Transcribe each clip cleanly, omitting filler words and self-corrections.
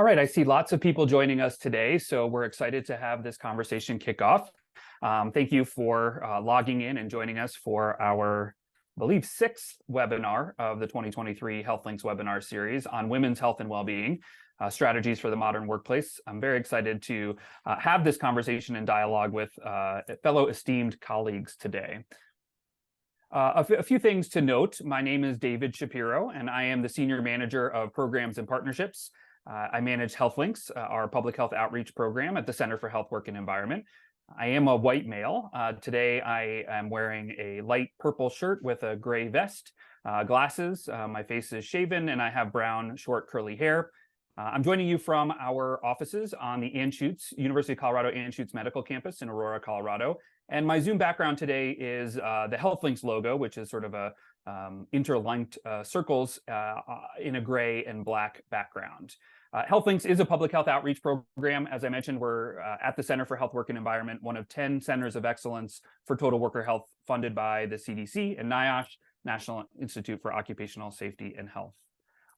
right, I see lots of people joining us today, so we're excited to have this conversation kick off. Thank you for logging in and joining us for our, I believe, sixth webinar of the 2023 HealthLinks webinar series on women's health and well-being, strategies for the modern workplace. I'm very excited to have this conversation and dialogue with fellow esteemed colleagues today. A few things to note. My name is David Shapiro, and I am the Senior Manager of Programs and Partnerships. I manage HealthLinks, our public health outreach program at the Center for Health, Work, and Environment. I am a white male. Today, I am wearing a light purple shirt with a gray vest, glasses. My face is shaven, and I have brown, short, curly hair. I'm joining you from our offices on the Anschutz, University of Colorado Anschutz Medical Campus in Aurora, Colorado. And my Zoom background today is the HealthLinks logo, which is sort of a interlinked circles in a gray and black background. HealthLinks is a public health outreach program. As I mentioned, we're at the Center for Health, Work, and Environment, one of 10 centers of excellence for total worker health funded by the CDC and NIOSH, National Institute for Occupational Safety and Health.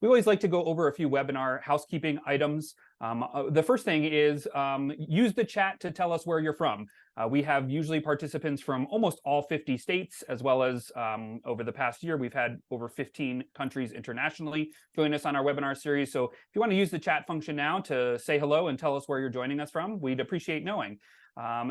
We always like to go over a few webinar housekeeping items. The first thing is use the chat to tell us where you're from. We have usually participants from almost all 50 states, as well as over the past year, we've had over 15 countries internationally join us on our webinar series. So if you want to use the chat function now to say hello and tell us where you're joining us from, we'd appreciate knowing.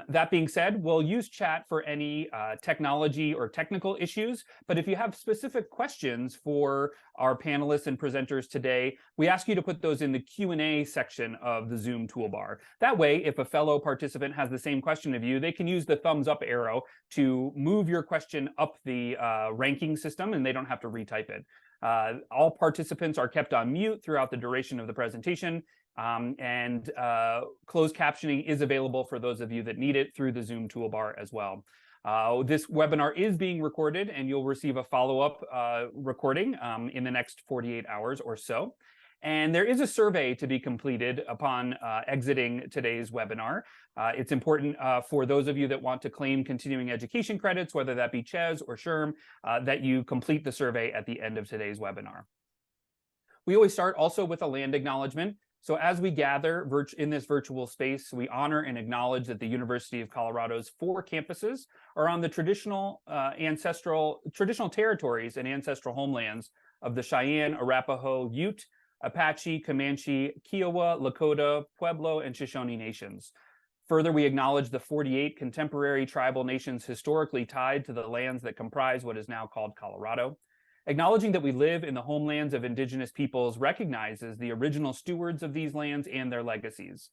That being said, we'll use chat for any technology or technical issues, but if you have specific questions for our panelists and presenters today, we ask you to put those in the Q&A section of the Zoom toolbar. That way, if a fellow participant has the same question of you, they can use the thumbs up arrow to move your question up the ranking system, and they don't have to retype it. All participants are kept on mute throughout the duration of the presentation. And closed captioning is available for those of you that need it through the Zoom toolbar as well. This webinar is being recorded, and you'll receive a follow-up recording in the next 48 hours or so. And there is a survey to be completed upon exiting today's webinar. It's important for those of you that want to claim continuing education credits, whether that be CHES or SHRM, that you complete the survey at the end of today's webinar. We always start also with a land acknowledgement. So as we gather in this virtual space, we honor and acknowledge that the University of Colorado's 4 campuses are on the traditional territories and ancestral homelands of the Cheyenne, Arapaho, Ute, Apache, Comanche, Kiowa, Lakota, Pueblo, and Shoshone nations. Further, we acknowledge the 48 contemporary tribal nations historically tied to the lands that comprise what is now called Colorado. Acknowledging that we live in the homelands of Indigenous peoples recognizes the original stewards of these lands and their legacies.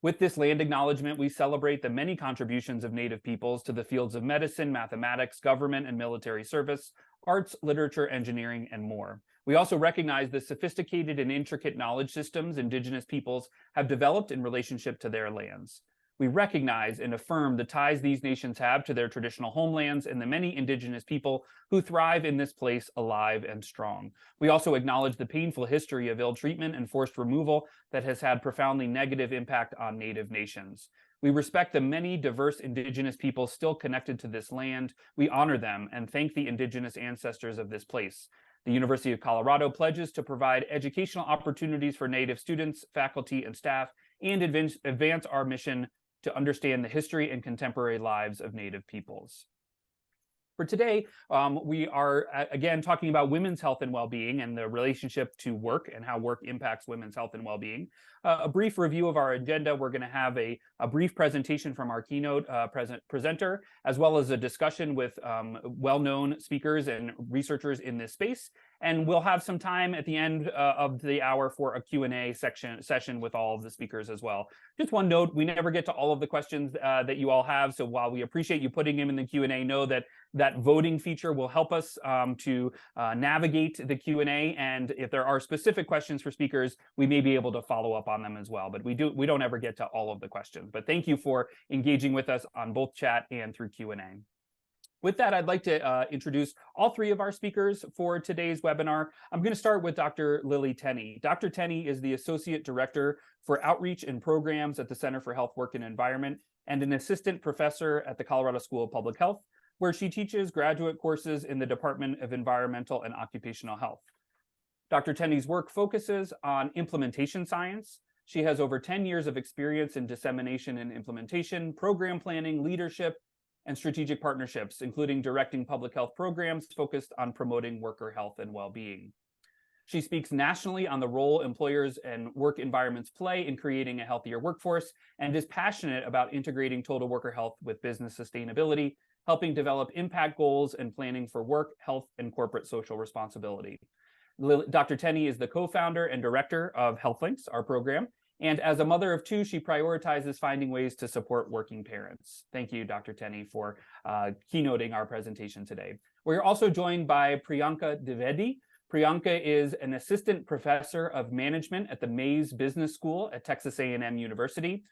With this land acknowledgement, we celebrate the many contributions of Native peoples to the fields of medicine, mathematics, government and military service, arts, literature, engineering, and more. We also recognize the sophisticated and intricate knowledge systems Indigenous peoples have developed in relationship to their lands. We recognize and affirm the ties these nations have to their traditional homelands and the many Indigenous people who thrive in this place alive and strong. We also acknowledge the painful history of ill treatment and forced removal that has had profoundly negative impact on Native nations. We respect the many diverse Indigenous people still connected to this land. We honor them and thank the Indigenous ancestors of this place. The University of Colorado pledges to provide educational opportunities for Native students, faculty, and staff, and advance our mission to understand the history and contemporary lives of Native peoples. For today, we are again talking about women's health and well-being and the relationship to work and how work impacts women's health and well-being. A brief review of our agenda. We're going to have a brief presentation from our keynote presenter, as well as a discussion with well-known speakers and researchers in this space. And we'll have some time at the end of the hour for a Q&A session with all of the speakers as well. Just one note, we never get to all of the questions that you all have. So while we appreciate you putting them in the Q&A, know that that voting feature will help us to navigate the Q&A. And if there are specific questions for speakers, we may be able to follow up on them as well. But we don't ever get to all of the questions. But thank you for engaging with us on both chat and through Q&A. With that, I'd like to introduce all 3 of our speakers for today's webinar. I'm going to start with Dr. Lily Tenney. Dr. Tenney is the Associate Director for Outreach and Programs at the Center for Health, Work, and Environment, and an Assistant Professor at the Colorado School of Public Health, where she teaches graduate courses in the Department of Environmental and Occupational Health. Dr. Tenney's work focuses on implementation science, She has over 10 years of experience in dissemination and implementation, program planning, leadership, and strategic partnerships, including directing public health programs focused on promoting worker health and well-being. She speaks nationally on the role employers and work environments play in creating a healthier workforce, and is passionate about integrating total worker health with business sustainability, helping develop impact goals and planning for work, health, and corporate social responsibility. Dr. Tenney is the co-founder and director of HealthLinks, our program, and as a mother of two, she prioritizes finding ways to support working parents. Thank you, Dr. Tenney, for keynoting our presentation today. We're also joined by Priyanka Dwivedi. Priyanka is an assistant professor of management at the Mays Business School at Texas A&M University.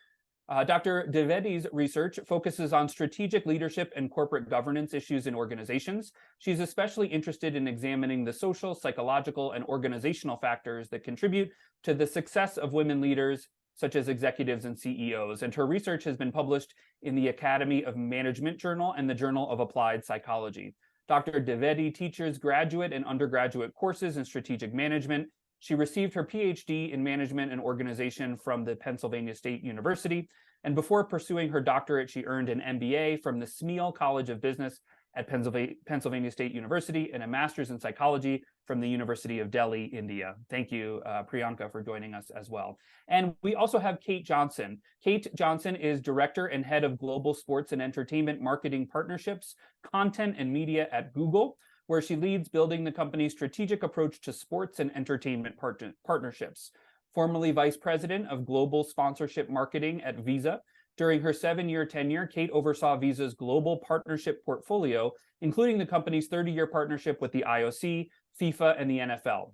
Dr. Dwivedi's research focuses on strategic leadership and corporate governance issues in organizations. She's especially interested in examining the social, psychological, and organizational factors that contribute to the success of women leaders, such as executives and CEOs. And her research has been published in the Academy of Management Journal and the Journal of Applied Psychology. Dr. Dwivedi teaches graduate and undergraduate courses in strategic management. She received her PhD in management and organization from the Pennsylvania State University. And before pursuing her doctorate, she earned an MBA from the Smeal College of Business at Pennsylvania State University and a master's in psychology from the University of Delhi, India. Thank you, Priyanka, for joining us as well. And we also have Kate Johnson. Kate Johnson is Director and Head of Global Sports and Entertainment Marketing Partnerships, Content and Media at Google, where she leads building the company's strategic approach to sports and entertainment partnerships. Formerly Vice President of Global Sponsorship Marketing at Visa, during her 7-year tenure, Kate oversaw Visa's global partnership portfolio, including the company's 30-year partnership with the IOC, FIFA, and the NFL.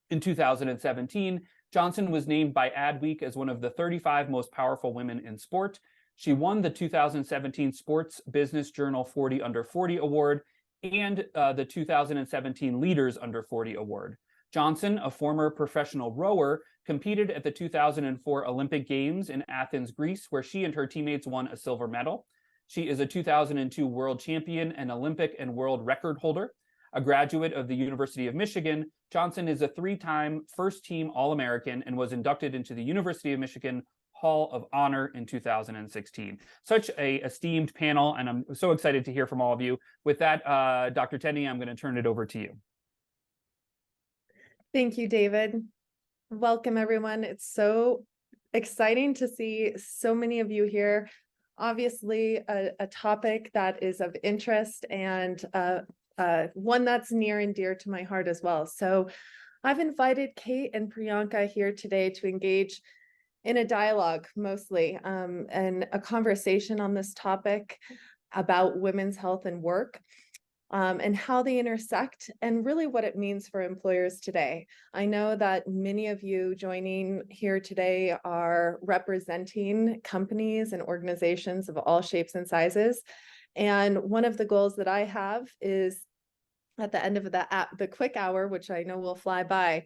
In 2017, Johnson was named by Adweek as one of the 35 most powerful women in sport. She won the 2017 Sports Business Journal 40 Under 40 Award and the 2017 Leaders Under 40 Award. Johnson, a former professional rower, competed at the 2004 Olympic Games in Athens, Greece, where she and her teammates won a silver medal. She is a 2002 world champion and Olympic and world record holder. A graduate of the University of Michigan, Johnson is a 3-time first-team All-American and was inducted into the University of Michigan Hall of Honor in 2016. Such an esteemed panel, and I'm so excited to hear from all of you. With that, Dr. Tenney, I'm going to turn it over to you. Thank you, David. Welcome, everyone. It's so exciting to see so many of you here. Obviously, a topic that is of interest and one that's near and dear to my heart as well. So I've invited Kate and Priyanka here today to engage in a dialogue mostly and a conversation on this topic about women's health and work. And how they intersect and really what it means for employers today. I know that many of you joining here today are representing companies and organizations of all shapes and sizes. And one of the goals that I have is at the end of the quick hour, which I know will fly by,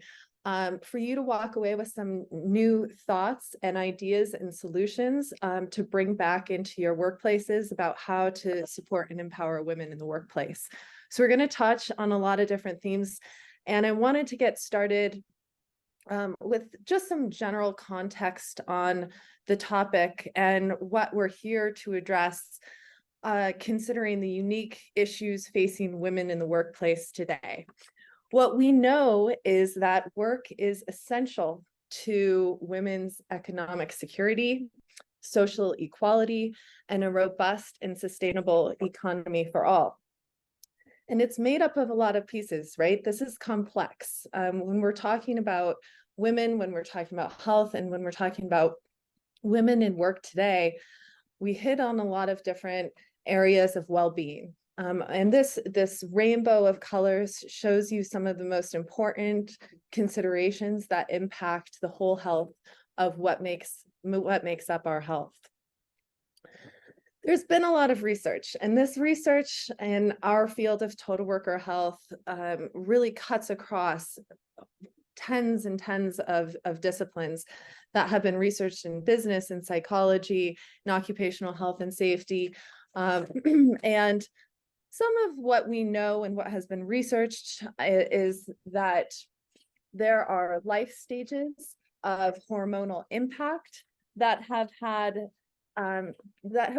for you to walk away with some new thoughts and ideas and solutions to bring back into your workplaces about how to support and empower women in the workplace. So we're going to touch on a lot of different themes, and I wanted to get started with just some general context on the topic and what we're here to address, considering the unique issues facing women in the workplace today. What we know is that work is essential to women's economic security, social equality, and a robust and sustainable economy for all. And it's made up of a lot of pieces, right? This is complex. When we're talking about women, when we're talking about health, and when we're talking about women in work today, we hit on a lot of different areas of well-being. And this rainbow of colors shows you some of the most important considerations that impact the whole health of what makes up our health. There's been a lot of research, and this research in our field of total worker health really cuts across tens and tens of disciplines that have been researched in business and psychology, in occupational health and safety, and some of what we know and what has been researched is that there are life stages of hormonal impact that have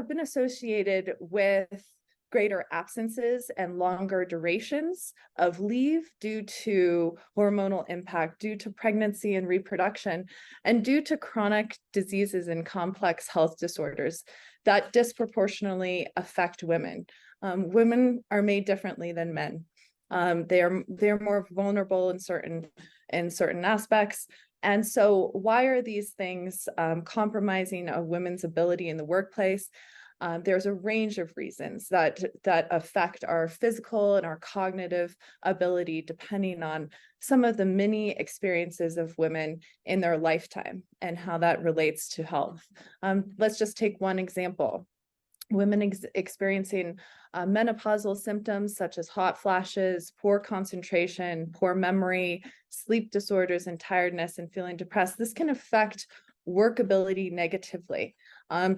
been associated with greater absences and longer durations of leave due to hormonal impact, due to pregnancy and reproduction, and due to chronic diseases and complex health disorders that disproportionately affect women. Women are made differently than men. They're more vulnerable in certain aspects. And so why are these things compromising a woman's ability in the workplace? There's a range of reasons that affect our physical and our cognitive ability, depending on some of the many experiences of women in their lifetime and how that relates to health. Let's just take one example. Women experiencing menopausal symptoms such as hot flashes, poor concentration, poor memory, sleep disorders, and tiredness and feeling depressed. This can affect workability negatively.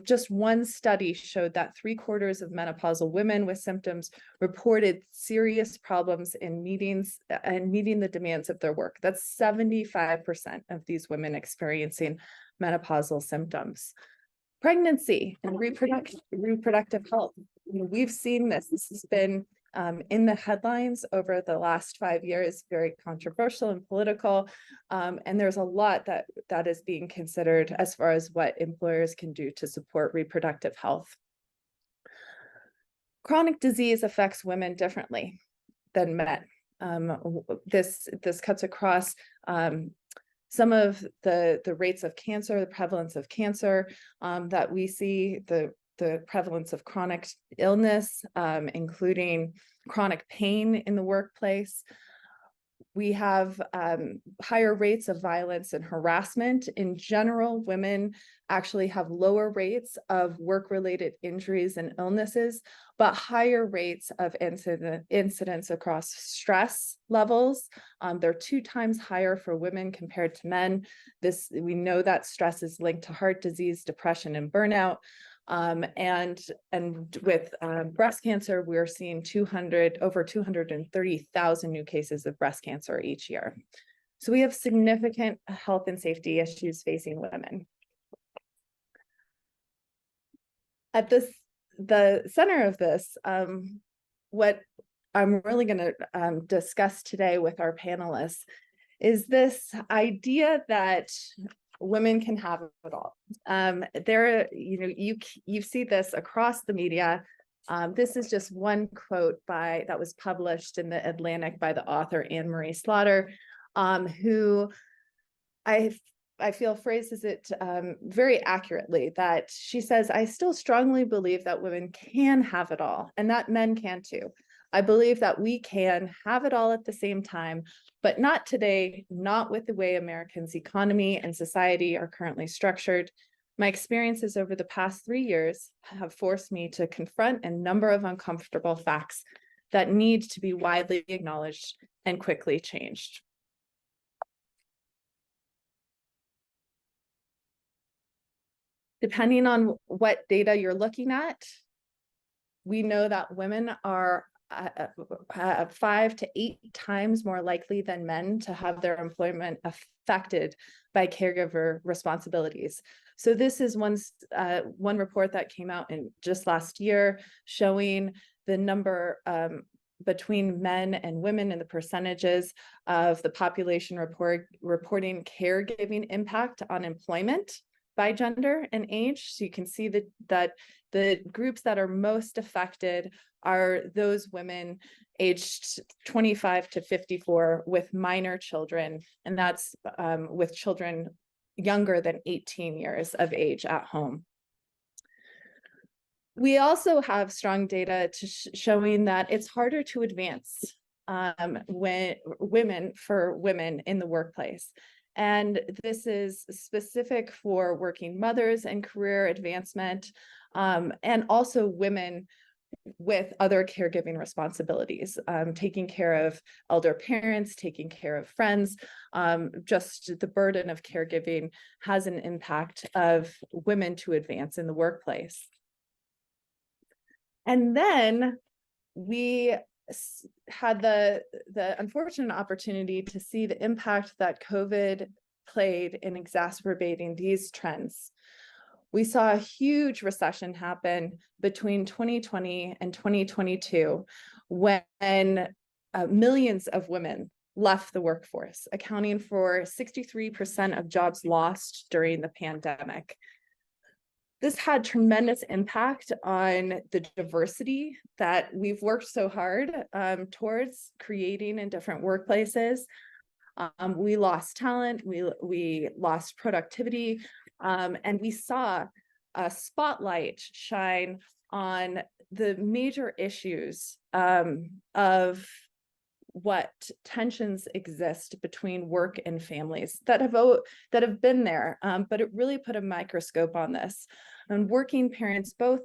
Just one study showed that 3/4 of menopausal women with symptoms reported serious problems in meetings and meeting the demands of their work. That's 75% of these women experiencing menopausal symptoms. Pregnancy and reproductive health. We've seen this. This has been in the headlines over the last 5 years, very controversial and political. And there's a lot that is being considered as far as what employers can do to support reproductive health. Chronic disease affects women differently than men. This cuts across some of the rates of cancer, the prevalence of cancer that we see, the prevalence of chronic illness, including chronic pain in the workplace. We have higher rates of violence and harassment. In general, women actually have lower rates of work-related injuries and illnesses, but higher rates of incidents across stress levels. They're 2 times higher for women compared to men. We know that stress is linked to heart disease, depression, and burnout. And with breast cancer, we're seeing over 230,000 new cases of breast cancer each year. So we have significant health and safety issues facing women. At the center of this, what I'm really going to discuss today with our panelists is this idea that women can have it all. You see this across the media. This is just one quote that was published in the Atlantic by the author Anne Marie Slaughter, who I feel phrases it very accurately, that she says, "I still strongly believe that women can have it all and that men can too. I believe that we can have it all at the same time, but not today, not with the way Americans' economy and society are currently structured. My experiences over the past 3 years have forced me to confront a number of uncomfortable facts that need to be widely acknowledged and quickly changed." Depending on what data you're looking at, we know that women are 5 to 8 times more likely than men to have their employment affected by caregiver responsibilities. So this is one report that came out in just last year, showing the number between men and women and the percentages of the population reporting caregiving impact on employment by gender and age. So you can see that the groups that are most affected are those women aged 25 to 54 with minor children, and that's with children younger than 18 years of age at home. We also have strong data showing that it's harder to advance for women in the workplace. And this is specific for working mothers and career advancement, and also women with other caregiving responsibilities, taking care of elder parents, taking care of friends. Just the burden of caregiving has an impact of women to advance in the workplace. And then we had the unfortunate opportunity to see the impact that COVID played in exacerbating these trends. We saw a huge recession happen between 2020 and 2022 when millions of women left the workforce, accounting for 63% of jobs lost during the pandemic. This had tremendous impact on the diversity that we've worked so hard towards creating in different workplaces. We lost talent, we lost productivity, and we saw a spotlight shine on the major issues of what tensions exist between work and families that have been there, but it really put a microscope on this. And working parents, both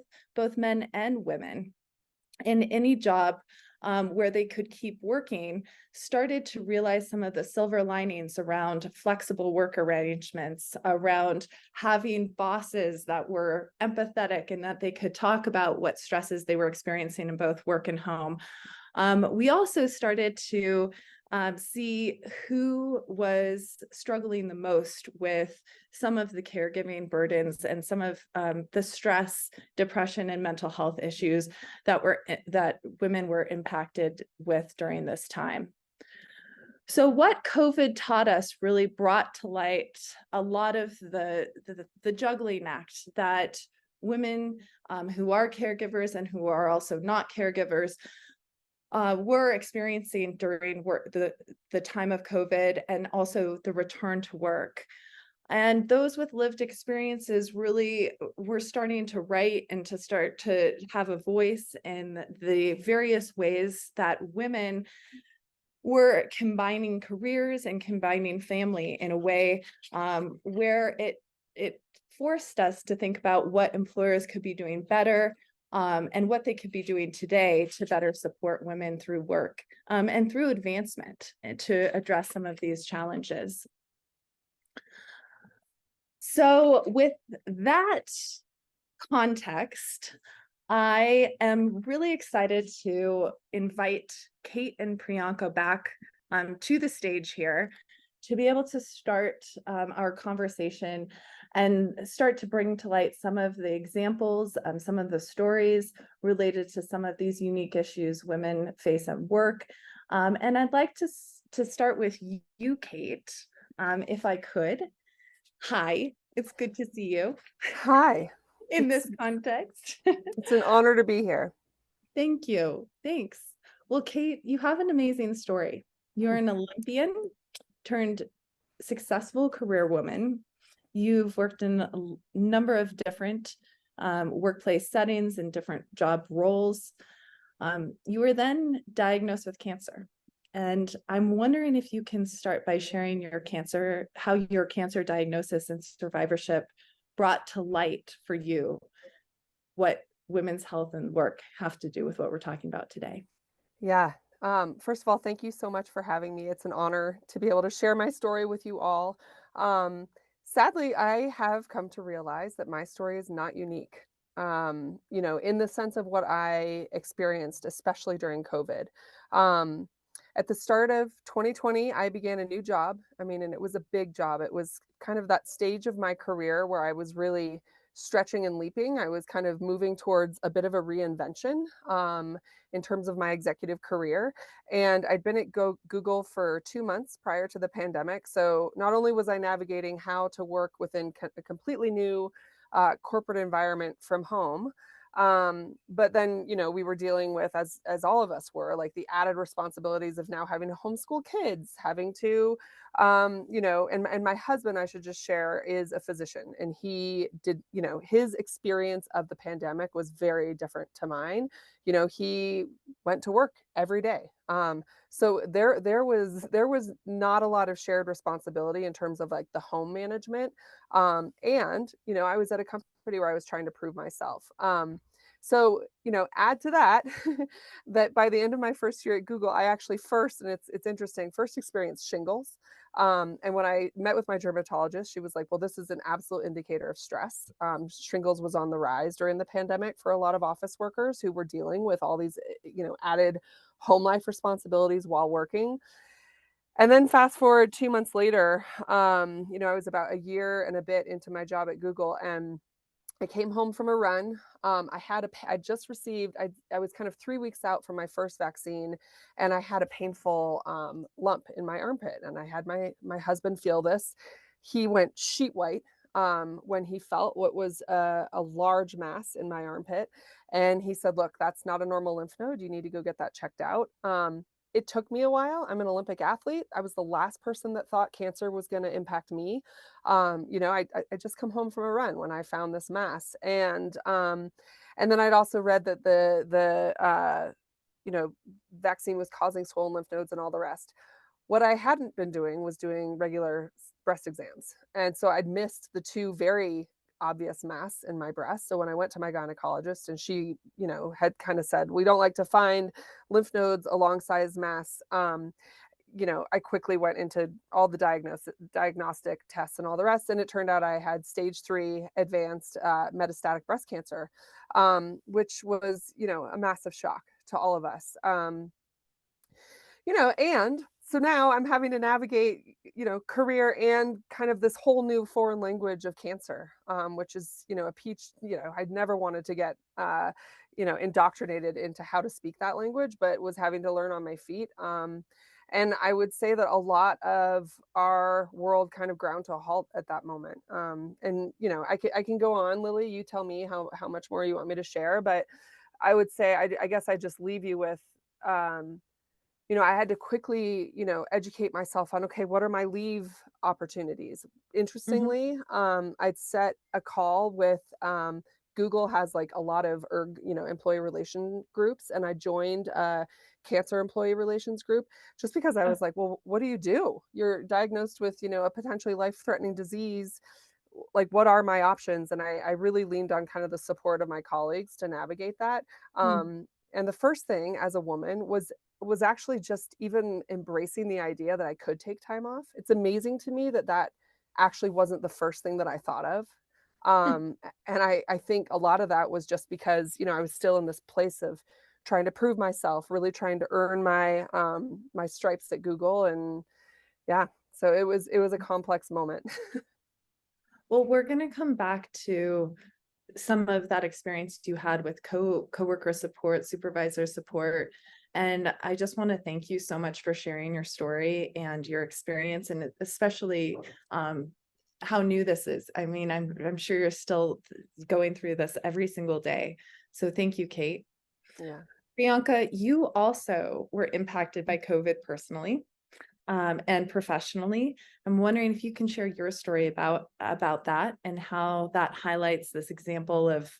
men and women, in any job where they could keep working, started to realize some of the silver linings around flexible work arrangements, around having bosses that were empathetic and that they could talk about what stresses they were experiencing in both work and home. We also started to see who was struggling the most with some of the caregiving burdens and some of the stress, depression, and mental health issues that women were impacted with during this time. So what COVID taught us really brought to light a lot of the juggling act that women who are caregivers and who are also not caregivers were experiencing during the time of COVID, and also the return to work. And those with lived experiences really were starting to write and to start to have a voice in the various ways that women were combining careers and combining family in a way where it forced us to think about what employers could be doing better, and what they could be doing today to better support women through work and through advancement to address some of these challenges. So with that context, I am really excited to invite Kate and Priyanka back to the stage here to be able to start our conversation and start to bring to light some of the examples, some of the stories related to some of these unique issues women face at work. And I'd like to start with you, Kate, if I could. Hi, it's good to see you. Hi. In this context. It's an honor to be here. Thank you. Thanks. Well, Kate, you have an amazing story. You're an Olympian turned successful career woman. You've worked in a number of different workplace settings and different job roles. You were then diagnosed with cancer. And I'm wondering if you can start by sharing how your cancer diagnosis and survivorship brought to light for you what women's health and work have to do with what we're talking about today. Yeah. First of all, thank you so much for having me. It's an honor to be able to share my story with you all. Sadly, I have come to realize that my story is not unique, in the sense of what I experienced, especially during COVID. At the start of 2020, I began a new job. And it was a big job. It was kind of that stage of my career where I was really stretching and leaping. I was kind of moving towards a bit of a reinvention in terms of my executive career. And I'd been at Google for 2 months prior to the pandemic. So not only was I navigating how to work within a completely new corporate environment from home, but then, we were dealing with, as all of us were, like the added responsibilities of now having to homeschool kids, having to, and my husband, I should just share, is a physician, and he did, his experience of the pandemic was very different to mine. He went to work every day. So there was not a lot of shared responsibility in terms of like the home management. And, I was at a company where I was trying to prove myself. So, add to that, that by the end of my first year at Google, I actually and it's interesting, first experienced shingles. And when I met with my dermatologist, she was like, well, this is an absolute indicator of stress. Shingles was on the rise during the pandemic for a lot of office workers who were dealing with all these, added home life responsibilities while working. And then fast forward 2 months later, I was about a year and a bit into my job at Google, and I came home from a run. I just received, I was kind of 3 weeks out from my first vaccine, and I had a painful lump in my armpit. And I had my husband feel this. He went sheet white when he felt what was a large mass in my armpit. And he said, "Look, that's not a normal lymph node. You need to go get that checked out." It took me a while. I'm an Olympic athlete. I was the last person that thought cancer was going to impact me. I just come home from a run when I found this mass, and then I'd also read that the vaccine was causing swollen lymph nodes and all the rest. What I hadn't been doing was doing regular breast exams, and so I'd missed the two very obvious mass in my breast. So when I went to my gynecologist, and she, had kind of said, "We don't like to find lymph nodes alongside mass." I quickly went into all the diagnostic tests and all the rest, and it turned out I had stage 3 advanced metastatic breast cancer, which was, a massive shock to all of us. And so now I'm having to navigate, career and kind of this whole new foreign language of cancer, which is, a peach. I'd never wanted to get, indoctrinated into how to speak that language, but was having to learn on my feet. And I would say that a lot of our world kind of ground to a halt at that moment. I can go on, Lily. You tell me how much more you want me to share, but I would say I guess I just leave you with. I had to quickly, educate myself on, okay, what are my leave opportunities? Interestingly, I'd set a call with Google has like a lot of employee relation groups, and I joined a cancer employee relations group just because I was like, well, what do you do? You're diagnosed with, a potentially life-threatening disease. Like, what are my options? And I really leaned on kind of the support of my colleagues to navigate that. And the first thing as a woman was actually just even embracing the idea that I could take time off. It's amazing to me that actually wasn't the first thing that I thought of. And I think a lot of that was just because, I was still in this place of trying to prove myself, really trying to earn my my stripes at Google. And yeah, so it was a complex moment. Well, we're going to come back to some of that experience you had with coworker support, supervisor support. And I just want to thank you so much for sharing your story and your experience, and especially how new this is. I mean, I'm sure you're still going through this every single day. So thank you, Kate. Yeah. Priyanka, you also were impacted by COVID personally. And professionally. I'm wondering if you can share your story about that and how that highlights this example of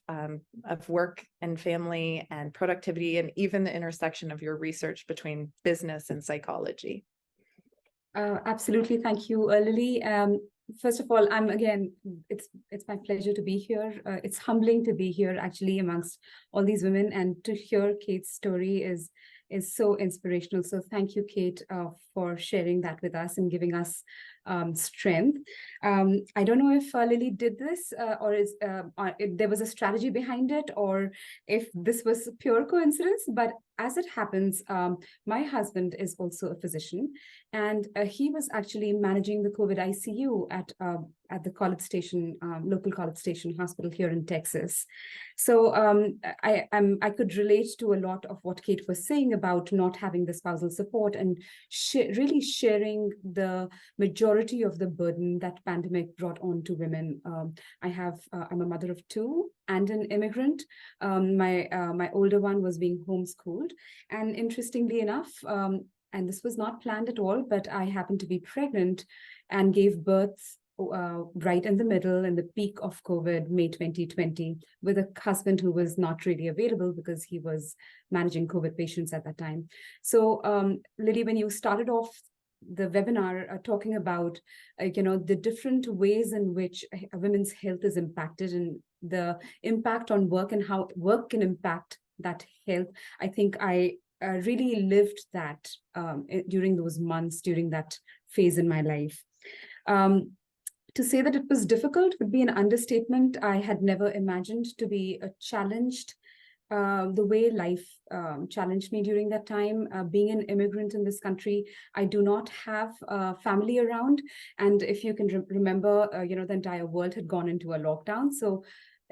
work and family and productivity, and even the intersection of your research between business and psychology. Absolutely. Thank you, Lily. First of all, it's my pleasure to be here. It's humbling to be here actually amongst all these women, and to hear Kate's story is so inspirational. So thank you, Kate, for sharing that with us and giving us strength. I don't know if Lily did this or if there was a strategy behind it, or if this was pure coincidence, but as it happens, my husband is also a physician, and he was actually managing the COVID ICU at the College Station, local College Station hospital here in Texas. So I could relate to a lot of what Kate was saying about not having the spousal support, and really sharing the majority of the burden that pandemic brought on to women. I'm a mother of 2 and an immigrant. My older one was being homeschooled, and interestingly enough, and this was not planned at all, but I happened to be pregnant and gave birth right in the middle, in the peak of COVID, May 2020, with a husband who was not really available because he was managing COVID patients at that time. So Lily, when you started off the webinar talking about the different ways in which a women's health is impacted, and the impact on work and how work can impact that health, I think I really lived that during those months, during that phase in my life. To say that it was difficult would be an understatement. I had never imagined to be challenged the way life challenged me during that time. Being an immigrant in this country, I do not have family around. And if you can remember, the entire world had gone into a lockdown. So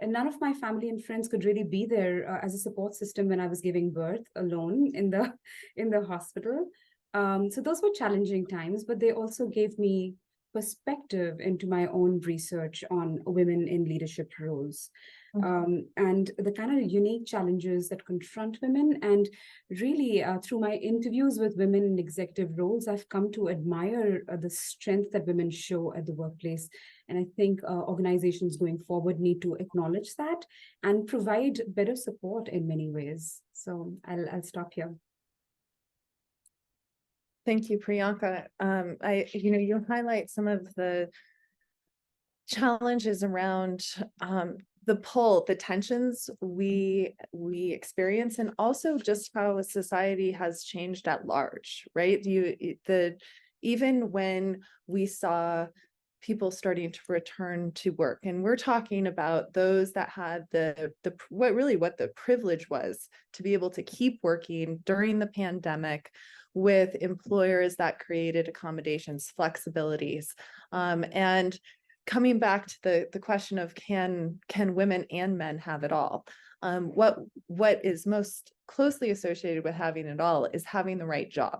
none of my family and friends could really be there as a support system when I was giving birth alone in the in the hospital. So those were challenging times, but they also gave me perspective into my own research on women in leadership roles. And the kind of unique challenges that confront women. And really, through my interviews with women in executive roles, I've come to admire the strength that women show at the workplace. And I think organizations going forward need to acknowledge that and provide better support in many ways. So I'll stop here. Thank you, Priyanka. You highlight some of the challenges around the pull, the tensions we experience, and also just how society has changed at large, right? Even when we saw people starting to return to work, and we're talking about those that had what the privilege was to be able to keep working during the pandemic, with employers that created accommodations, flexibilities, and coming back to the question of can women and men have it all? What is most closely associated with having it all is having the right job.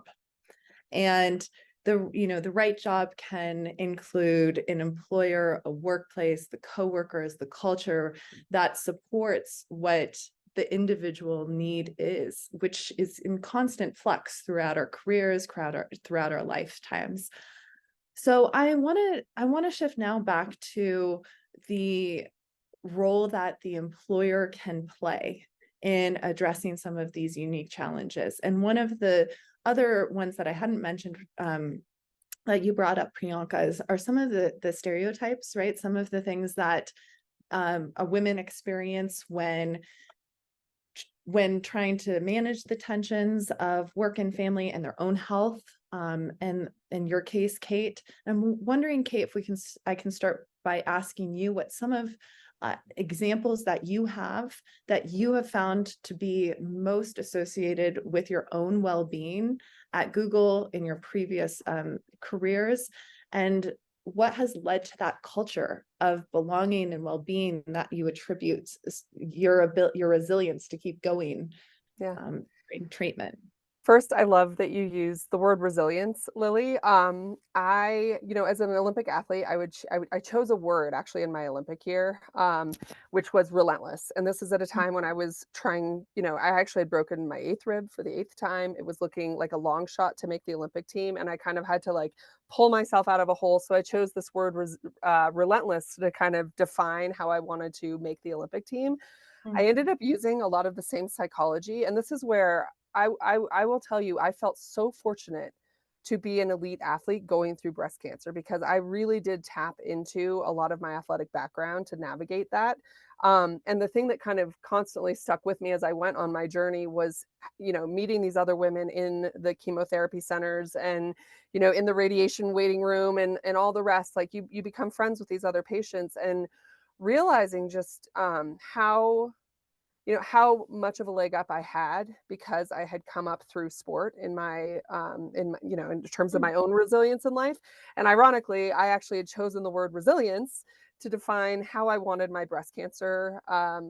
And the right job can include an employer, a workplace, the coworkers, the culture that supports what the individual need is, which is in constant flux throughout our careers, throughout our lifetimes. So I want to shift now back to the role that the employer can play in addressing some of these unique challenges. And one of the other ones that I hadn't mentioned that you brought up, Priyanka, are some of the stereotypes, right? Some of the things that a women experience when trying to manage the tensions of work and family and their own health. And in your case, Kate, I'm wondering, Kate, if I can start by asking you what some of examples that you have found to be most associated with your own well-being at Google in your previous careers, and what has led to that culture of belonging and well-being that you attribute your resilience to keep going in treatment. First, I love that you use the word resilience, Lily. As an Olympic athlete, I chose a word actually in my Olympic year, which was relentless. And this is at a time when I was trying, I actually had broken my 8th rib for the 8th time. It was looking like a long shot to make the Olympic team. And I kind of had to pull myself out of a hole. So I chose this word relentless to kind of define how I wanted to make the Olympic team. I ended up using a lot of the same psychology. And this is where I will tell you, I felt so fortunate to be an elite athlete going through breast cancer, because I really did tap into a lot of my athletic background to navigate that. And the thing that kind of constantly stuck with me as I went on my journey was, meeting these other women in the chemotherapy centers and, in the radiation waiting room and all the rest. You become friends with these other patients, and realizing just how much of a leg up I had because I had come up through sport in terms of my own resilience in life. And ironically, I actually had chosen the word resilience to define how I wanted my breast cancer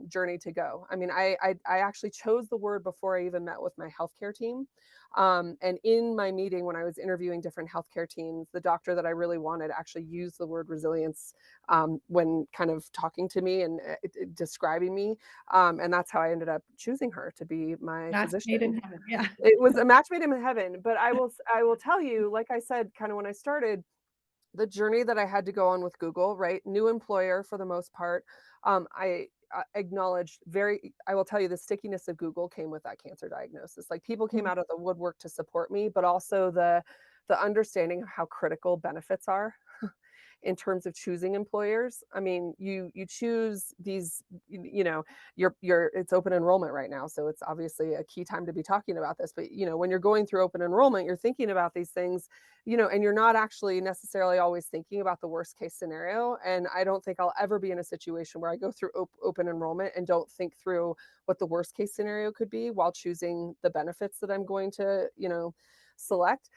journey to go. I mean, I actually chose the word before I even met with my healthcare team. And in my meeting, when I was interviewing different healthcare teams, the doctor that I really wanted actually used the word resilience when kind of talking to me and describing me. And that's how I ended up choosing her to be my physician. Made in heaven. Yeah. It was a match made in heaven. But I will tell you, like I said, kind of when I started, the journey that I had to go on with Google, right? New employer for the most part. I acknowledged I will tell you, the stickiness of Google came with that cancer diagnosis. People came out of the woodwork to support me, but also the understanding of how critical benefits are. in terms of choosing employers. I mean, you choose these, you know, it's open enrollment right now, so it's obviously a key time to be talking about this. But you know, when you're going through open enrollment, you're thinking about these things, you know, and you're not actually necessarily always thinking about the worst case scenario. And I don't think I'll ever be in a situation where I go through open enrollment and don't think through what the worst case scenario could be while choosing the benefits that I'm going to, you know, select.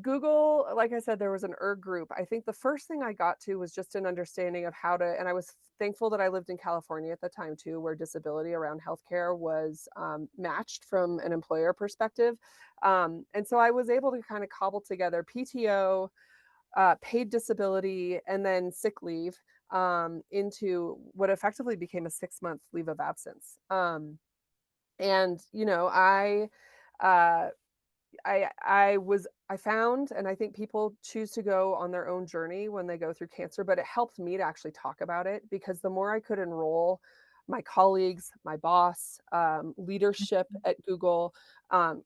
Google, like I said, there was an ERG group. I think the first thing I got to was just an understanding of how to, and I was thankful that I lived in California at the time too, where disability around healthcare was matched from an employer perspective. And so I was able to kind of cobble together PTO, paid disability, and then sick leave into what effectively became a 6-month leave of absence. And, you know, uh, I found, and I think people choose to go on their own journey when they go through cancer, but it helped me to actually talk about it, because the more I could enroll my colleagues, my boss, leadership at Google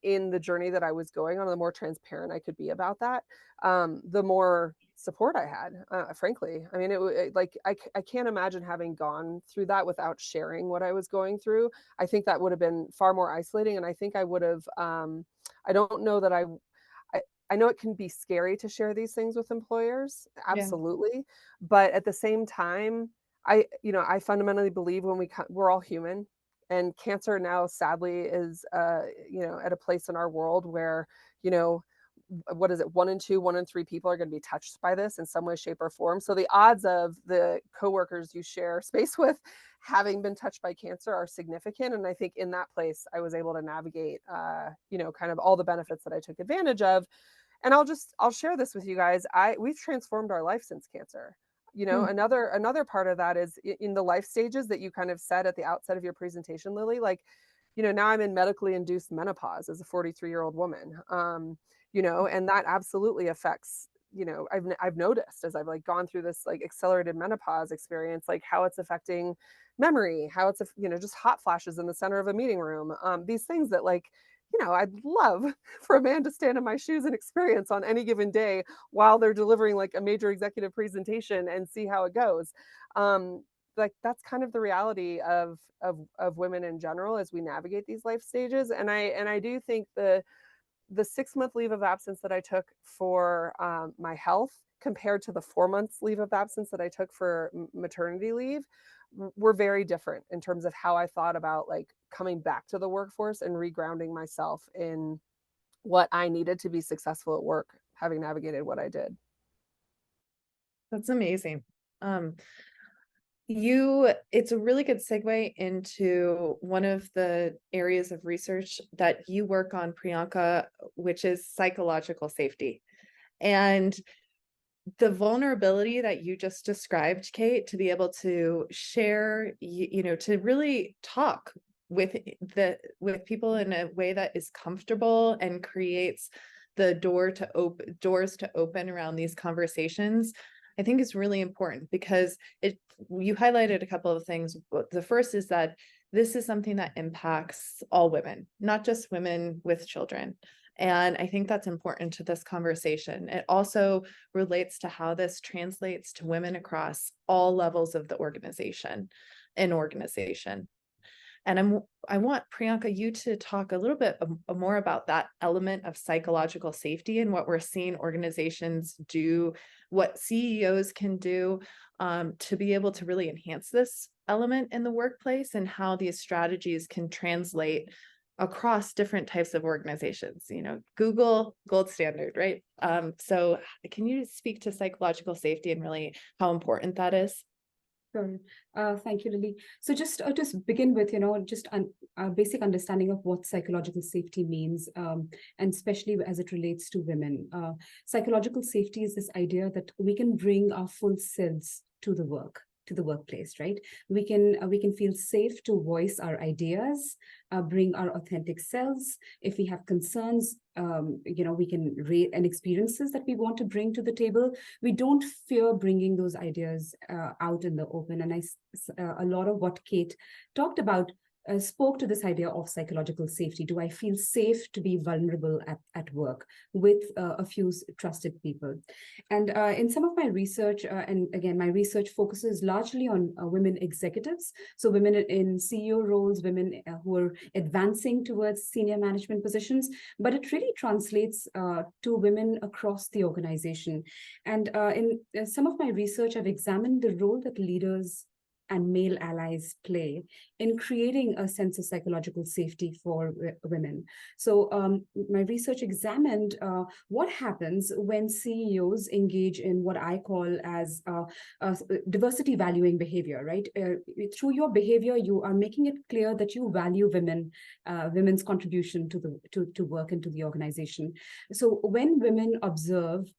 in the journey that I was going on, the more transparent I could be about that, the more support I had, frankly. I mean, like, I can't imagine having gone through that without sharing what I was going through. I think that would have been far more isolating, and I think I would have, I don't know that I know it can be scary to share these things with employers, absolutely. But at the same time, you know, I fundamentally believe we're all human, and cancer now sadly is, you know, at a place in our world where, you know, what is it? 1 in 2, 1 in 3 people are going to be touched by this in some way, shape, or form. So the odds of the coworkers you share space with having been touched by cancer are significant. And I think in that place, I was able to navigate, you know, kind of all the benefits that I took advantage of. And I'll share this with you guys. We've transformed our life since cancer. You know, another part of that is in the life stages that you kind of said at the outset of your presentation, Lily. Like, you know, now I'm in medically induced menopause as a 43-year-old woman. You know, and that absolutely affects, you know, I've noticed as I've like gone through this like accelerated menopause experience, like how it's affecting memory, how it's, you know, just hot flashes in the center of a meeting room. These things that, like, you know, I'd love for a man to stand in my shoes and experience on any given day while they're delivering like a major executive presentation and see how it goes. Like, that's kind of the reality of women in general as we navigate these life stages. And I do think the 6-month leave of absence that I took for my health compared to the 4 months leave of absence that I took for maternity leave were very different in terms of how I thought about like coming back to the workforce and regrounding myself in what I needed to be successful at work, having navigated what I did. That's amazing. It's a really good segue into one of the areas of research that you work on, Priyanka, which is psychological safety. And the vulnerability that you just described, Kate, to be able to share, you know, to really talk with people in a way that is comfortable and creates the doors to open around these conversations, I think is really important, because you highlighted a couple of things. The first is that this is something that impacts all women, not just women with children. And I think that's important to this conversation. It also relates to how this translates to women across all levels of the organization. And I want, Priyanka, you to talk a little bit more about that element of psychological safety and what we're seeing organizations do, what CEOs can do to be able to really enhance this element in the workplace, and how these strategies can translate across different types of organizations. You know, Google, gold standard, right? So can you speak to psychological safety and really how important that is? Sure. Thank you, Lily. So just begin with, you know, just a basic understanding of what psychological safety means, and especially as it relates to women. Psychological safety is this idea that we can bring our full selves to the workplace, right? We can feel safe to voice our ideas, bring our authentic selves. If we have concerns, you know, we can rate and experiences that we want to bring to the table. We don't fear bringing those ideas out in the open. And a lot of what Kate talked about spoke to this idea of psychological safety. Do I feel safe to be vulnerable at work with a few trusted people? And in some of my research, and again, my research focuses largely on women executives. So women in CEO roles, women who are advancing towards senior management positions, but it really translates to women across the organization. And in some of my research, I've examined the role that leaders and male allies play in creating a sense of psychological safety for women. So my research examined what happens when CEOs engage in what I call as diversity valuing behavior, right? Through your behavior, you are making it clear that you value women's contribution to work and to the organization. So when women observe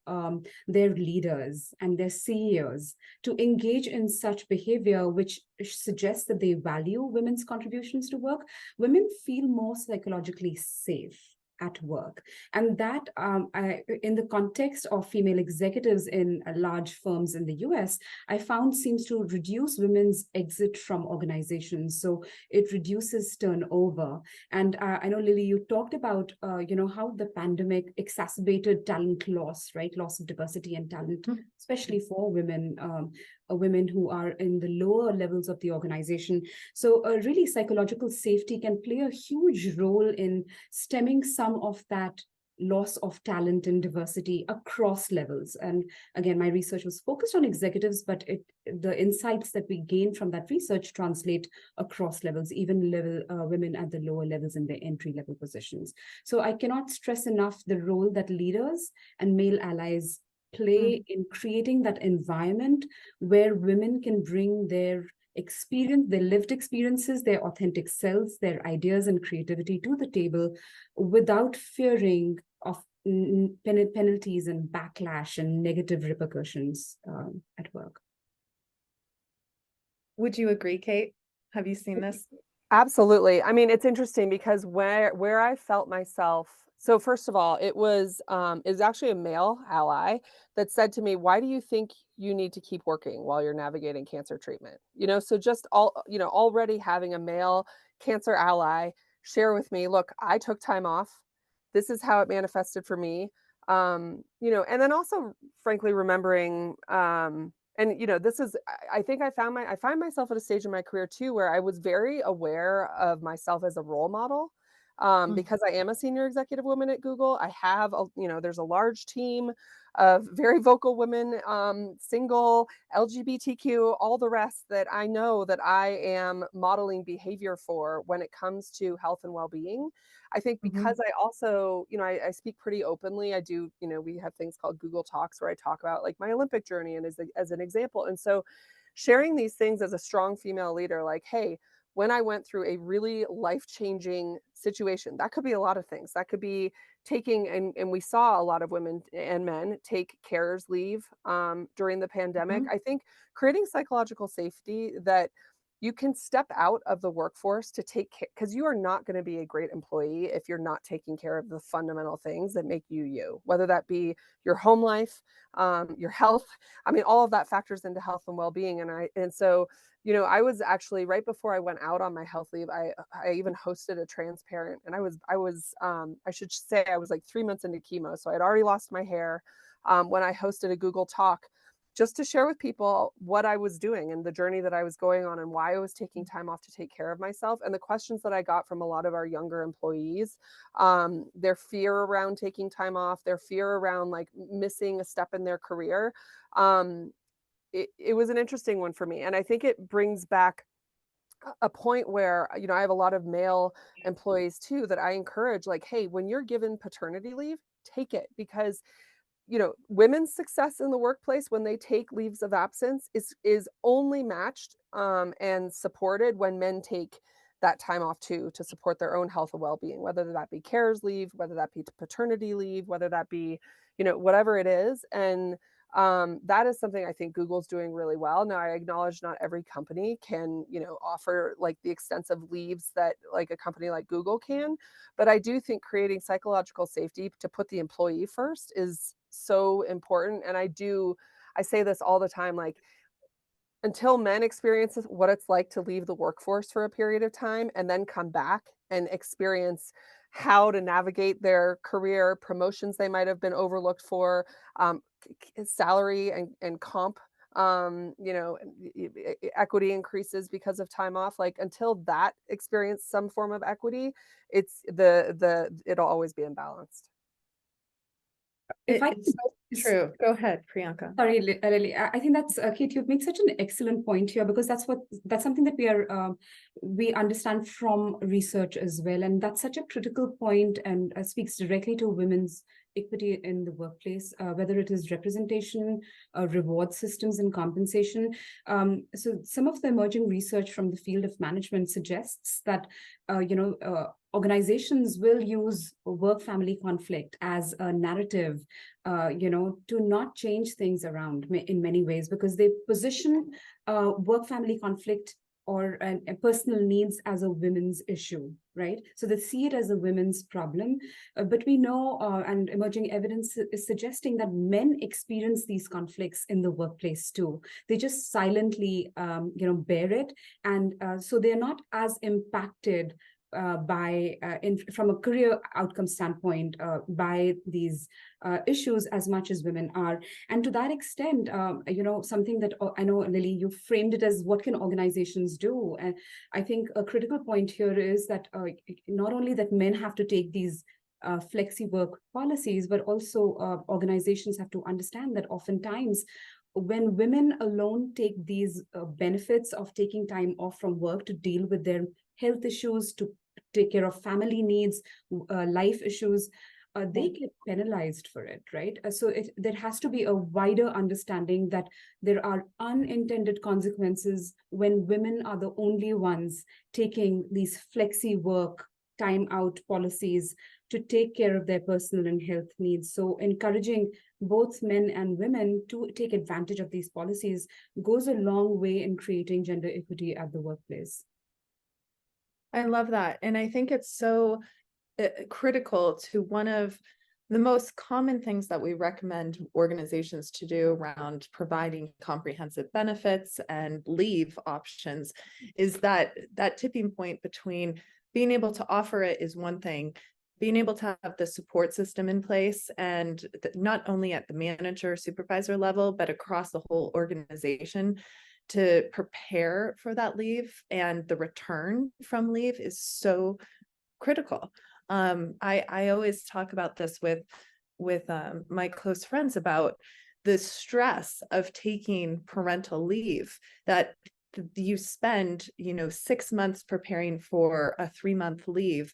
their leaders and their CEOs to engage in such behavior, which suggests that they value women's contributions to work, women feel more psychologically safe at work. And that in the context of female executives in large firms in the US, I found seems to reduce women's exit from organizations. So it reduces turnover. And I know, Lily, you talked about, how the pandemic exacerbated talent loss, right? Loss of diversity and talent, especially for women, women who are in the lower levels of the organization. So really psychological safety can play a huge role in stemming some of that loss of talent and diversity across levels. And again, my research was focused on executives, but the insights that we gain from that research translate across levels, even women at the lower levels in their entry level positions. So I cannot stress enough the role that leaders and male allies play in creating that environment where women can bring their experience, their lived experiences, their authentic selves, their ideas and creativity to the table without fearing of penalties and backlash and negative repercussions at work. Would you agree, Kate? Have you seen this? Absolutely. I mean, it's interesting because where I felt myself. So first of all, it was actually a male ally that said to me, "Why do you think you need to keep working while you're navigating cancer treatment?" So just already having a male cancer ally share with me, "Look, I took time off. This is how it manifested for me." And then also frankly remembering this is I think I find myself at a stage in my career too where I was very aware of myself as a role model. Because I am a senior executive woman at Google. I have there's a large team of very vocal women, single, LGBTQ, all the rest that I know that I am modeling behavior for when it comes to health and well-being. I think because I also, I speak pretty openly. I do, we have things called Google Talks where I talk about like my Olympic journey and as an example. And so sharing these things as a strong female leader, like, hey, when I went through a really life-changing situation, that could be a lot of things. That could be taking, and we saw a lot of women and men take carers leave during the pandemic. I think creating psychological safety that you can step out of the workforce to take care, because you are not going to be a great employee if you're not taking care of the fundamental things that make you you, whether that be your home life, your health. I mean, all of that factors into health and well-being. And so I was actually right before I went out on my health leave, I even hosted a transparent, and I should say I was like 3 months into chemo. So I'd already lost my hair when I hosted a Google Talk just to share with people what I was doing and the journey that I was going on and why I was taking time off to take care of myself. And the questions that I got from a lot of our younger employees, their fear around taking time off, their fear around like missing a step in their career. It was an interesting one for me. And I think it brings back a point where, I have a lot of male employees too, that I encourage like, hey, when you're given paternity leave, take it, because women's success in the workplace when they take leaves of absence is only matched and supported when men take that time off too, to support their own health and well-being, whether that be carers leave, whether that be paternity leave, whether that be, whatever it is. And that is something I think Google's doing really well. Now, I acknowledge not every company can, offer like the extensive leaves that like a company like Google can, but I do think creating psychological safety to put the employee first is so important. And I say this all the time, like, until men experience what it's like to leave the workforce for a period of time and then come back and experience how to navigate their career, promotions they might have been overlooked for, salary and comp, equity increases because of time off. Like until that experience some form of equity, it'll always be imbalanced. If I It's so s- true. Go ahead, Priyanka. Sorry, Lily. I think that's Kate. You've made such an excellent point here because that's something that we understand from research as well, and that's such a critical point and speaks directly to women's equity in the workplace, whether it is representation, reward systems, and compensation. So some of the emerging research from the field of management suggests that organizations will use work-family conflict as a narrative to not change things around in many ways, because they position work-family conflict or personal needs as a women's issue, right? So they see it as a women's problem, but we know, and emerging evidence is suggesting that men experience these conflicts in the workplace too. They just silently, bear it, and so they're not as impacted from a career outcome standpoint by these issues as much as women are. And to that extent, something that I know, Lily, you framed it as what can organizations do? And I think a critical point here is that not only that men have to take these flexi work policies, but also organizations have to understand that oftentimes when women alone take these benefits of taking time off from work to deal with their health issues, to take care of family needs, life issues, they get penalized for it, right? So there has to be a wider understanding that there are unintended consequences when women are the only ones taking these flexi work, time out policies to take care of their personal and health needs. So encouraging both men and women to take advantage of these policies goes a long way in creating gender equity at the workplace. I love that. And I think it's so critical to one of the most common things that we recommend organizations to do around providing comprehensive benefits and leave options is that tipping point between being able to offer it is one thing, being able to have the support system in place, and not only at the manager supervisor level, but across the whole organization to prepare for that leave, and the return from leave is so critical. I always talk about this with my close friends about the stress of taking parental leave, that you spend 6 months preparing for a 3-month leave,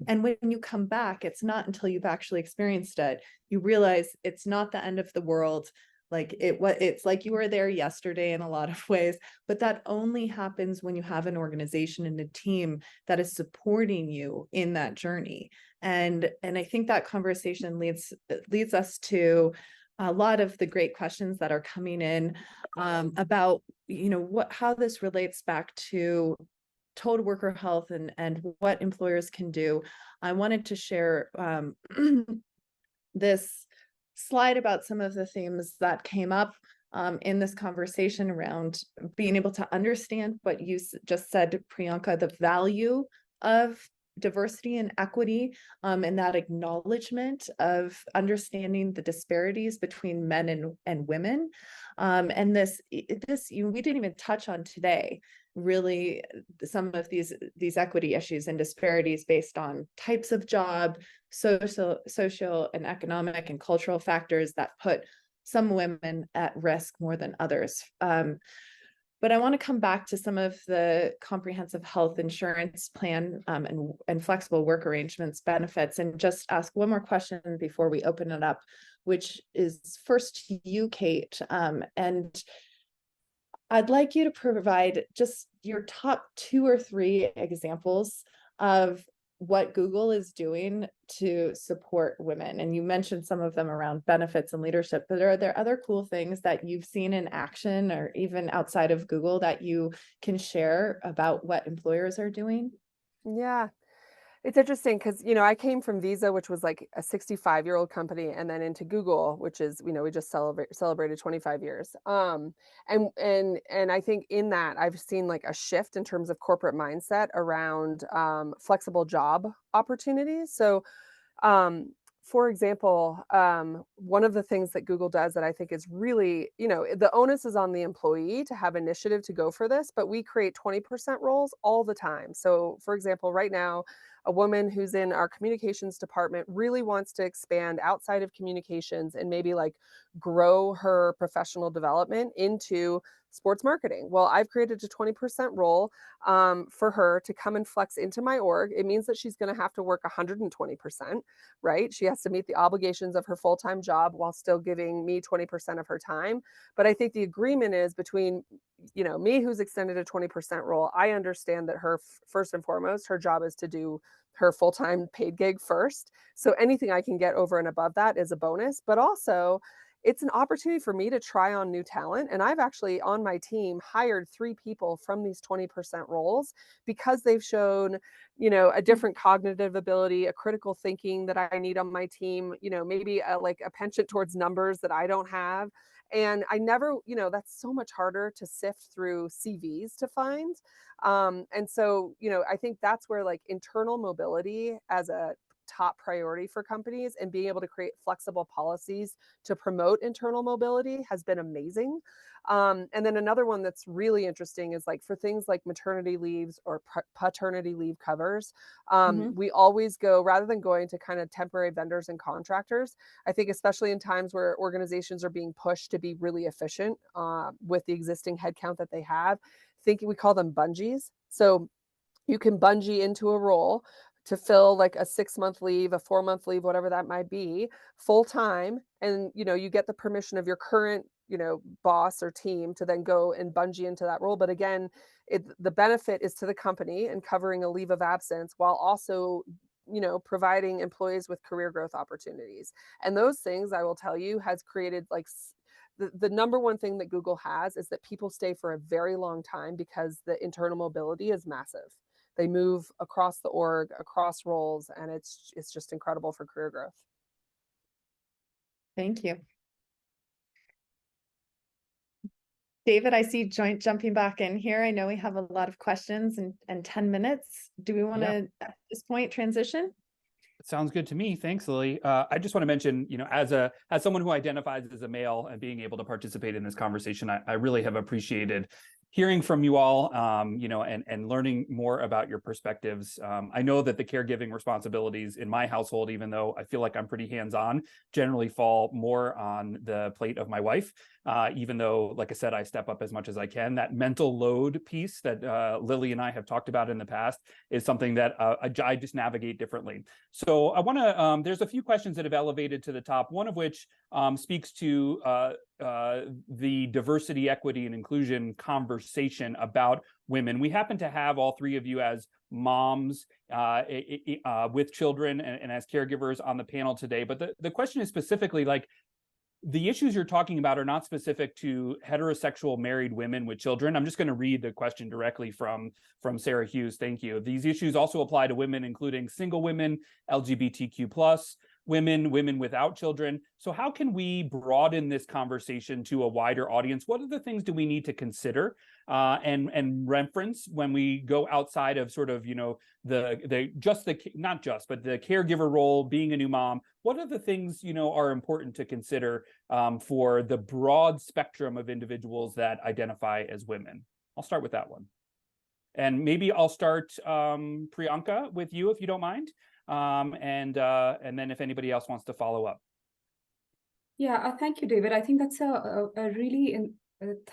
and when you come back, it's not until you've actually experienced it you realize it's not the end of the world. Like it's like you were there yesterday in a lot of ways, but that only happens when you have an organization and a team that is supporting you in that journey. And I think that conversation leads us to a lot of the great questions that are coming in about how this relates back to total worker health and what employers can do. I wanted to share this slide about some of the themes that came up in this conversation around being able to understand what you just said, Priyanka, the value of diversity and equity, and that acknowledgement of understanding the disparities between men and women. And this we didn't even touch on today, really, some of these equity issues and disparities based on types of job, social and economic and cultural factors that put some women at risk more than others. But I want to come back to some of the comprehensive health insurance plan and flexible work arrangements benefits, and just ask one more question before we open it up, which is first to you, Kate. And I'd like you to provide just your top 2 or 3 examples of what Google is doing to support women. And you mentioned some of them around benefits and leadership, but are there other cool things that you've seen in action or even outside of Google that you can share about what employers are doing? Yeah. It's interesting because, I came from Visa, which was like a 65-year-old company, and then into Google, which is, we just celebrated 25 years. And I think in that I've seen like a shift in terms of corporate mindset around flexible job opportunities. So um, for example, one of the things that Google does that I think is really, the onus is on the employee to have initiative to go for this, but we create 20% roles all the time. So, for example, right now, a woman who's in our communications department really wants to expand outside of communications and maybe like grow her professional development into sports marketing. Well, I've created a 20% role for her to come and flex into my org. It means that she's going to have to work 120%, right? She has to meet the obligations of her full-time job while still giving me 20% of her time. But I think the agreement is between, me who's extended a 20% role. I understand that her first and foremost, her job is to do her full-time paid gig first. So anything I can get over and above that is a bonus, but also it's an opportunity for me to try on new talent. And I've actually on my team hired 3 people from these 20% roles because they've shown, a different cognitive ability, a critical thinking that I need on my team, maybe like a penchant towards numbers that I don't have. And I never, that's so much harder to sift through CVs to find. And so, I think that's where like internal mobility as a top priority for companies and being able to create flexible policies to promote internal mobility has been amazing. And then another one that's really interesting is like for things like maternity leaves or paternity leave covers, we always go, rather than going to kind of temporary vendors and contractors, I think especially in times where organizations are being pushed to be really efficient with the existing headcount that they have, we call them bungees. So you can bungee into a role to fill like a 6-month leave, a 4-month leave, whatever that might be, full time. And, you get the permission of your current, boss or team to then go and bungee into that role. But again, the benefit is to the company and covering a leave of absence while also, providing employees with career growth opportunities. And those things, I will tell you, has created like the number one thing that Google has is that people stay for a very long time because the internal mobility is massive. They move across the org, across roles, and it's just incredible for career growth. Thank you. David, I see jumping back in here. I know we have a lot of questions and 10 minutes. Do we want to, at this point, transition? Sounds good to me. Thanks, Lily. I just want to mention, as someone who identifies as a male and being able to participate in this conversation, I really have appreciated hearing from you all, and learning more about your perspectives. I know that the caregiving responsibilities in my household, even though I feel like I'm pretty hands-on, generally fall more on the plate of my wife. Even though, like I said, I step up as much as I can. That mental load piece that Lily and I have talked about in the past is something that I just navigate differently. So I want to, there's a few questions that have elevated to the top, one of which speaks to the diversity, equity, and inclusion conversation about women. We happen to have all 3 of you as moms with children and as caregivers on the panel today. But the question is specifically like, the issues you're talking about are not specific to heterosexual married women with children. I'm just going to read the question directly from Sarah Hughes. Thank you. These issues also apply to women, including single women, LGBTQ+, women without children. So how can we broaden this conversation to a wider audience? What are the things do we need to consider and reference when we go outside of sort of, but the caregiver role, being a new mom? What are the things, are important to consider for the broad spectrum of individuals that identify as women? I'll start with that one. And maybe I'll start, Priyanka, with you, if you don't mind. And then if anybody else wants to follow up. Yeah, thank you, David. I think that's a really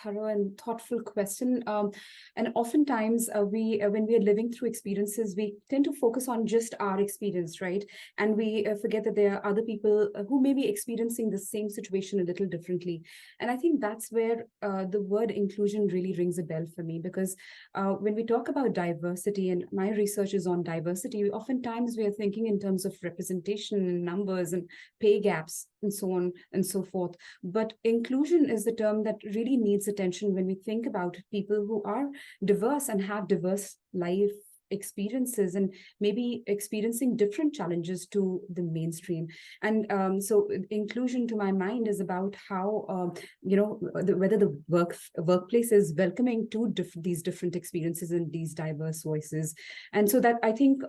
thorough and thoughtful question. And oftentimes we, when we are living through experiences, we tend to focus on just our experience, right? And we forget that there are other people who may be experiencing the same situation a little differently. And I think that's where the word inclusion really rings a bell for me, because when we talk about diversity, and my research is on diversity, oftentimes we are thinking in terms of representation and numbers and pay gaps and so on and so forth. But inclusion is the term that really needs attention when we think about people who are diverse and have diverse life experiences and maybe experiencing different challenges to the mainstream. And so inclusion, to my mind, is about how whether the workplace is welcoming to these different experiences and these diverse voices. And so that I think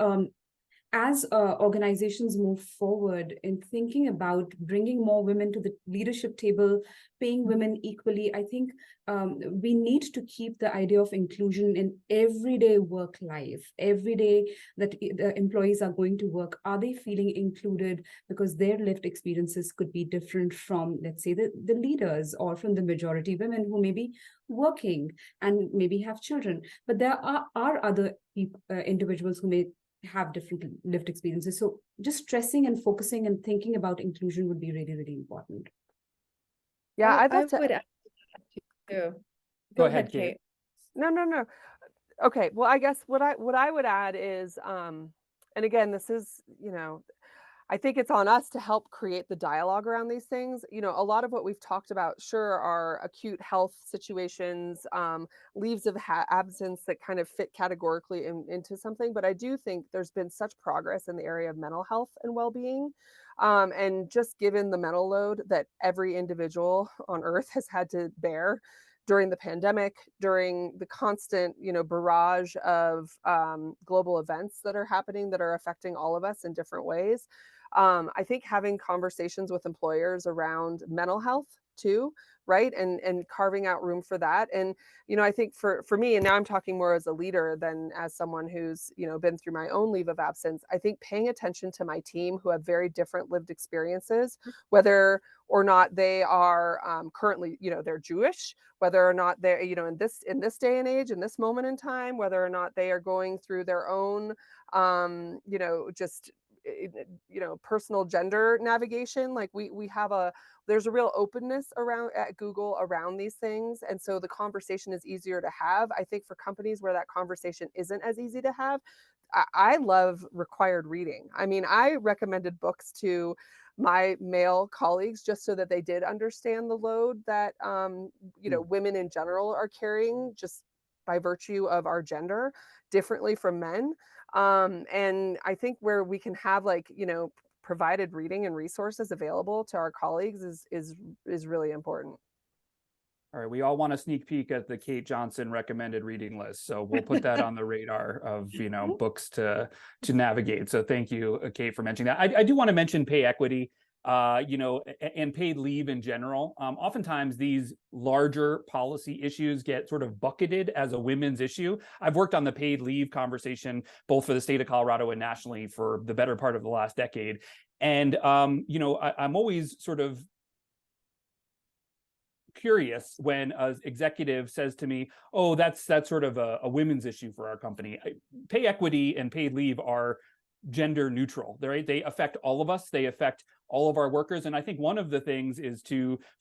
as organizations move forward in thinking about bringing more women to the leadership table, paying women equally, I think we need to keep the idea of inclusion in everyday work life. Every day that the employees are going to work, are they feeling included? Because their lived experiences could be different from, let's say, the leaders or from the majority women who may be working and maybe have children. But there are other individuals who may have different lived experiences. So just stressing and focusing and thinking about inclusion would be really, really important. Yeah, I'd I love to. would add too. Go ahead, Kate. No. Okay, well, I guess what I would add is, and again, this is, I think it's on us to help create the dialogue around these things. A lot of what we've talked about, sure, are acute health situations, leaves of absence that kind of fit categorically into something. But I do think there's been such progress in the area of mental health and well-being. And just given the mental load that every individual on earth has had to bear during the pandemic, during the constant, barrage of global events that are happening that are affecting all of us in different ways. I think having conversations with employers around mental health too, right? And carving out room for that. And, I think for me, and now I'm talking more as a leader than as someone who's, been through my own leave of absence, I think paying attention to my team who have very different lived experiences, whether or not they are currently, they're Jewish, whether or not they're, in this day and age, in this moment in time, whether or not they are going through their own, just personal gender navigation. Like we have there's a real openness around at Google around these things. And so the conversation is easier to have. I think for companies where that conversation isn't as easy to have, I love required reading. I mean, I recommended books to my male colleagues just so that they did understand the load that, women in general are carrying just by virtue of our gender differently from men. And I think where we can have provided reading and resources available to our colleagues is really important. All right, we all want a sneak peek at the Kate Johnson recommended reading list, so we'll put that on the radar of books to navigate. So thank you, Kate, for mentioning that. I do want to mention pay equity, and paid leave in general. Oftentimes these larger policy issues get sort of bucketed as a women's issue. I've worked on the paid leave conversation both for the state of Colorado and nationally for the better part of the last decade, and I'm always sort of curious when an executive says to me, oh, that's sort of a women's issue for our company. Pay equity and paid leave are gender neutral. They affect all of us. They affect all of our workers. And I think one of the things is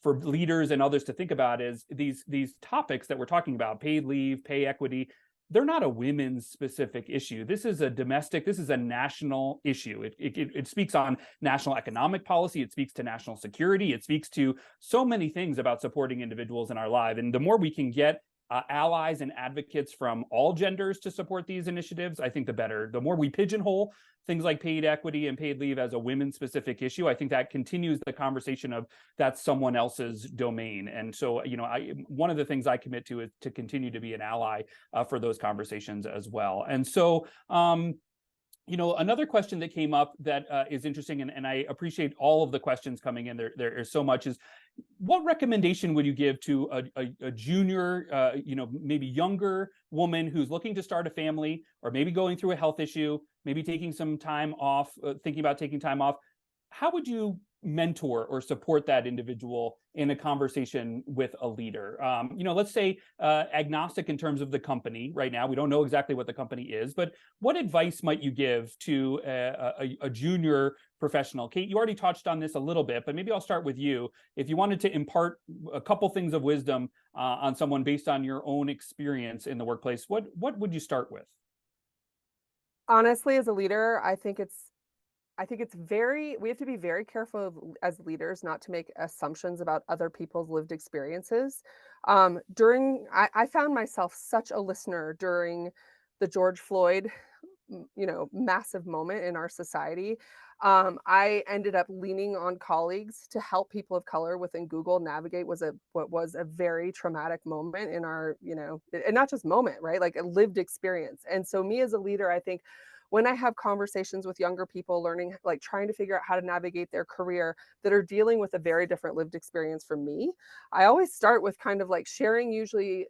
for leaders and others to think about is these topics that we're talking about, paid leave, pay equity, they're not a women's specific issue. This is a national issue. It speaks on national economic policy. It speaks to national security. It speaks to so many things about supporting individuals in our lives. And the more we can get allies and advocates from all genders to support these initiatives, I think the better. The more we pigeonhole things like paid equity and paid leave as a women specific issue, I think that continues the conversation of that's someone else's domain. And so, one of the things I commit to is to continue to be an ally for those conversations as well. And so, another question that came up that is interesting, and I appreciate all of the questions coming in. There is so much. Is what recommendation would you give to a junior, maybe younger woman who's looking to start a family, or maybe going through a health issue, maybe taking some time off, thinking about taking time off? How would you mentor or support that individual in a conversation with a leader? Let's say agnostic in terms of the company right now. We don't know exactly what the company is, but what advice might you give to a junior professional? Kate, you already touched on this a little bit, but maybe I'll start with you. If you wanted to impart a couple things of wisdom on someone based on your own experience in the workplace, what would you start with? Honestly, as a leader, I think we have to be very careful as leaders not to make assumptions about other people's lived experiences. I found myself such a listener during the George Floyd, massive moment in our society, I ended up leaning on colleagues to help people of color within Google navigate what was a very traumatic moment in our, and not just moment, right? Like a lived experience. And so me as a leader, I think when I have conversations with younger people learning, like trying to figure out how to navigate their career that are dealing with a very different lived experience from me, I always start with kind of like sharing, usually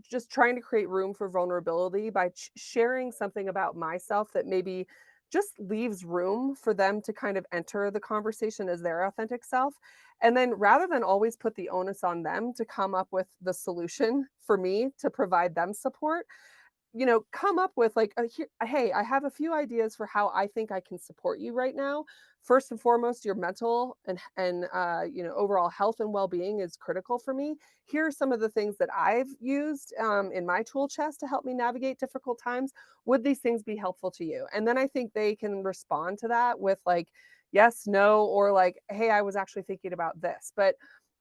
just trying to create room for vulnerability by sharing something about myself that maybe just leaves room for them to kind of enter the conversation as their authentic self. And then rather than always put the onus on them to come up with the solution for me to provide them support, come up with like, hey, I have a few ideas for how I think I can support you right now. First and foremost, your mental and overall health and well-being is critical for me. Here are some of the things that I've used in my tool chest to help me navigate difficult times. Would these things be helpful to you? And then I think they can respond to that with like, yes, no, or like, hey, I was actually thinking about this. But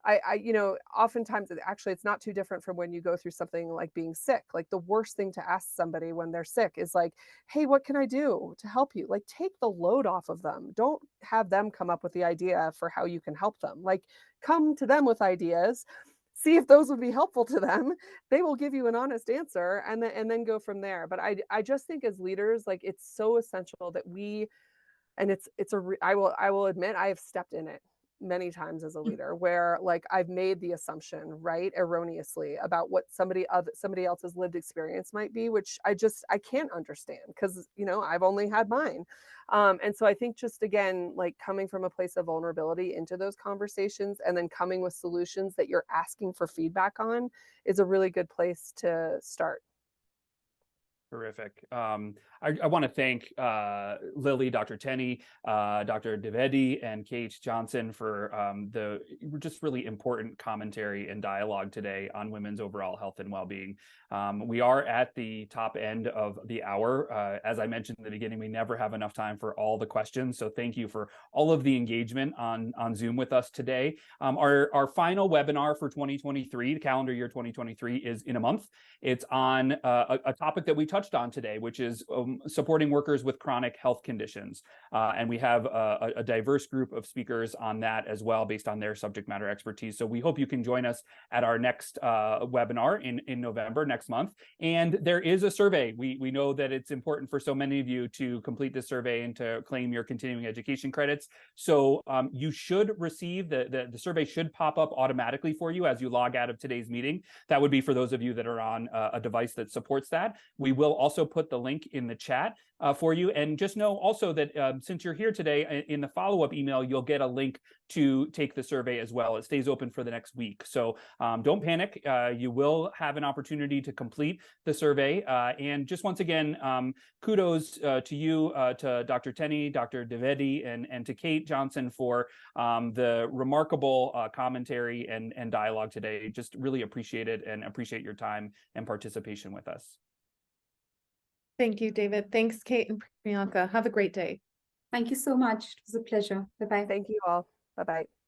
oftentimes it's not too different from when you go through something like being sick. Like the worst thing to ask somebody when they're sick is like, hey, what can I do to help you? Like take the load off of them. Don't have them come up with the idea for how you can help them. Like come to them with ideas, see if those would be helpful to them. They will give you an honest answer and then go from there. But I just think as leaders, like it's so essential that I will admit I have stepped in it many times as a leader where like I've made the assumption, right, erroneously about what somebody else's lived experience might be, which I can't understand because I've only had mine. And so I think just again, like coming from a place of vulnerability into those conversations and then coming with solutions that you're asking for feedback on is a really good place to start. Terrific. I want to thank Lily, Dr. Tenney, Dr. Dwivedi, and Kate Johnson for the just really important commentary and dialogue today on women's overall health and well-being. We are at the top end of the hour. As I mentioned in the beginning, we never have enough time for all the questions. So thank you for all of the engagement on Zoom with us today. Our final webinar for 2023, the calendar year 2023, is in a month. It's on a topic that we touched on today, which is supporting workers with chronic health conditions. And we have a diverse group of speakers on that as well, based on their subject matter expertise. So we hope you can join us at our next webinar in November, next month. And there is a survey. We know that it's important for so many of you to complete this survey and to claim your continuing education credits. So you should receive, the survey should pop up automatically for you as you log out of today's meeting. That would be for those of you that are on a device that supports that. We will also put the link in the chat for you. And just know also that since you're here today, in the follow-up email, you'll get a link to take the survey as well. It stays open for the next week. So don't panic. You will have an opportunity to complete the survey. And just once again, kudos to you, to Dr. Tenney, Dr. Dwivedi, and to Kate Johnson for the remarkable commentary and dialogue today. Just really appreciate it and appreciate your time and participation with us. Thank you, David. Thanks, Kate and Priyanka. Have a great day. Thank you so much. It was a pleasure. Bye-bye. Thank you all. Bye-bye.